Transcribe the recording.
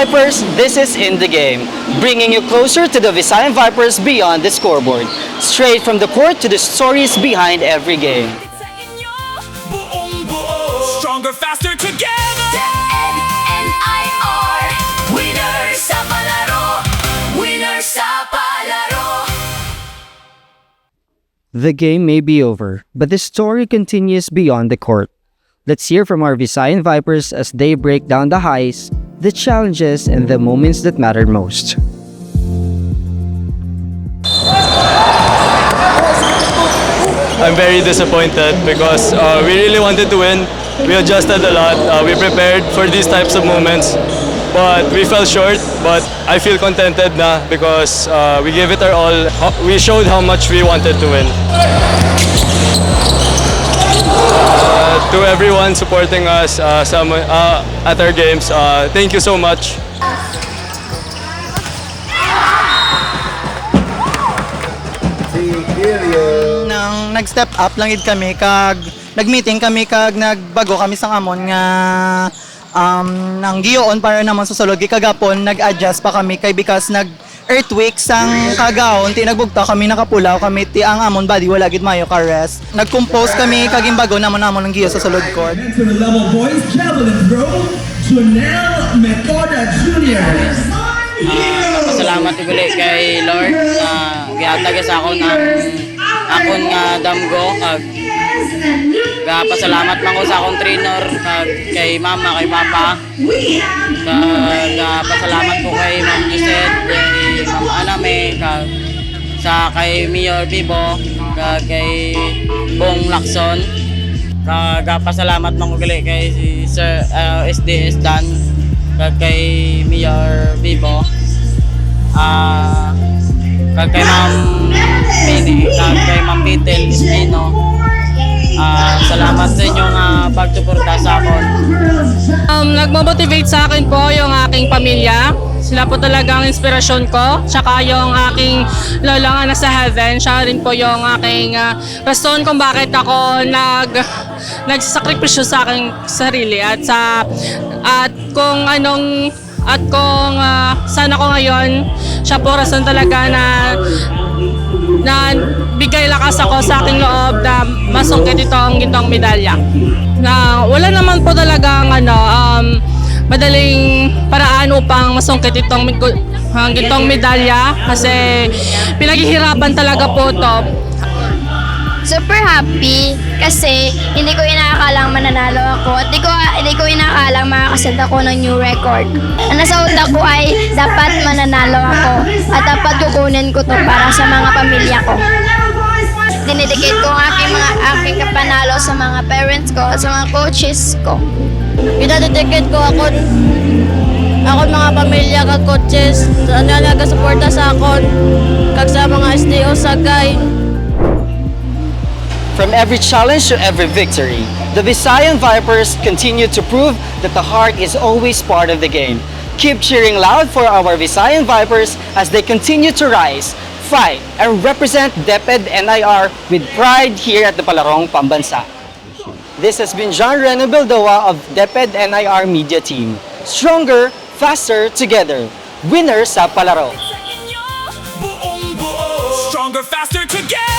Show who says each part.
Speaker 1: Vipers, this is In the Game, bringing you closer to the Visayan Vipers beyond the scoreboard, straight from the court to the stories behind every game.
Speaker 2: Buong buo, stronger, faster together.
Speaker 3: NNIR, winners sa palaro, winners sa palaro.
Speaker 1: The game may be over, but the story continues beyond the court. Let's hear from our Visayan Vipers as they break down the highs, the challenges, and the moments that mattered most.
Speaker 4: I'm very disappointed because we really wanted to win. We adjusted a lot. We prepared for these types of moments, but we fell short. But I feel contented na because we gave it our all. We showed how much we wanted to win. To everyone supporting us at our games, thank you so much.
Speaker 5: Nang nag-step up lang gid kami kag nag-meeting kami kag nagbago kami sang amon nga nang giyoon para naman sa sulod kagapon nag-adjust pa kami kay because earthquake sang kagahon ti nagbugta kami nakapulaw kami ti ang amon body wala gid mayo ka rest nag-compose kami kag imbago namon ang giyo sa sulod court.
Speaker 6: For the level boys javelin throw, Jonel Metoda Jr.
Speaker 7: Pasalamat uli kay Lord na gihatag sa akon nga damgo kag pasalamat man ko sa akong trainer kag kay mama kay papa kag pasalamat ko kay Ma'am Gisette kay Ma'am Aname kag sa kay Mayor Bibo kag kay Bong Lacson kag pasalamat man ko gali kay si Sir SDS Dan kag kay Mayor Bibo kag kay Ma'am Pini kag kay Ma'am Betel Espino. Salamat sa inyong pagsuporta sa akin.
Speaker 8: Nagmo-motivate sa akin po yung aking pamilya. Sila po talaga ang inspirasyon ko. Tsaka yung aking lola nga nasa heaven. Siya rin po yung aking rason kung bakit ako nagsasakripisyo sa aking sarili. At kung sana ko ngayon, siya po rason talaga na bigay lakas ako sa aking loob na masungkit itong gintong medalya. Na wala naman po talagang madaling paraan upang masungkit itong gintong medalya kasi pinaghihirapan talaga po ito.
Speaker 9: Super happy kasi hindi ko inaakalang mananalo ako at hindi ko inaakalang makakaset ako ng new record. Ang nasa utak ko ay dapat mananalo ako at dapat kukunin ko to para sa mga pamilya ko. Dinedicate ko ang aking kapanalo sa mga parents ko at sa mga coaches ko. Dinedicate ko ako mga pamilya kag coaches na nagasuporta sa akon kag sa mga SDO sa guy.
Speaker 1: From every challenge to every victory, the Visayan Vipers continue to prove that the heart is always part of the game. Keep cheering loud for our Visayan Vipers as they continue to rise, fight, and represent DepEd NIR with pride here at the Palarong Pambansa. This has been John Reno Bildoa of DepEd NIR Media Team. Stronger, faster, together. Winners sa Palaro.
Speaker 2: Buong buo, stronger, faster together.